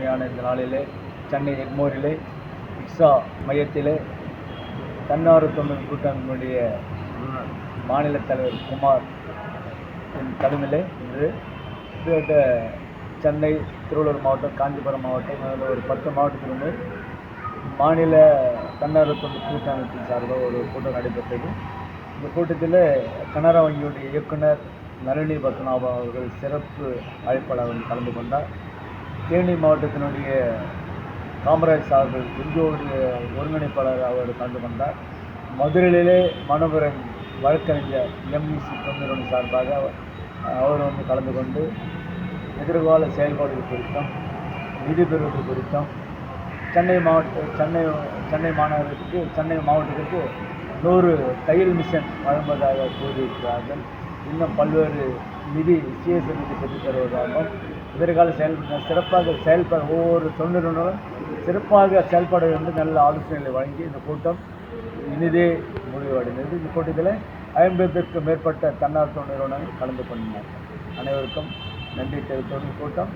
அருமையான இந்த நாளிலே சென்னை எக்மோரிலே இக்ஸா மையத்திலே தன்னார்வ தொண்டர் கூட்டமைப்பினுடைய மாநில தலைவர் குமார் தலைமையிலே இன்று கிட்டத்தட்ட சென்னை, திருவள்ளூர் மாவட்டம், காஞ்சிபுரம் மாவட்டம், அதில் ஒரு 10 மாவட்டத்திலிருந்து மாநில தன்னார்வ தொண்டர் கூட்டமைப்பின் சார்பாக ஒரு கூட்டம் நடைபெற்றது. இந்த கூட்டத்தில் கனரா வங்கியுடைய இயக்குனர் நளினி பத்மநாபன் அவர்கள் சிறப்பு அழைப்பாளர் கலந்து கொண்டார். தேனி மாவட்டத்தினுடைய காமராஜ் அவர்கள் எங்கோடைய ஒருங்கிணைப்பாளர் அவர் கலந்து கொண்டார். மதுரையிலே மனோகரன் வழக்கறிஞர் MVC தொண்டர் சார்பாக அவர் கலந்து கொண்டு எதிர்கால செயல்பாடுகள் குறித்தும் நிதி பெறுவது குறித்தும் சென்னை மாவட்டத்திற்கு 100 தையல் மிஷன் வழங்குவதாக கூறியிருக்கிறார்கள். இன்னும் பல்வேறு நிதி CSR நிதி பெற்றுத் தருவதாகவும் எதிர்கால சிறப்பாக செயல்பட ஒவ்வொரு தொண்டர்களும் சிறப்பாக செயல்பட வேண்டும் நல்ல ஆலோசனைகளை வழங்கி இந்த கூட்டம் இனிதே முடிவடைந்தது. இந்த கூட்டத்தில் 50க்கும் மேற்பட்ட தன்னார்வ தொண்டு நிறுவனங்கள் கலந்து கொண்டார்கள். அனைவருக்கும் நன்றி தெரிவித்தோடு கூட்டம்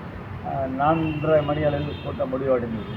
4:30 மணி அளவில் கூட்டம் முடிவடைந்தது.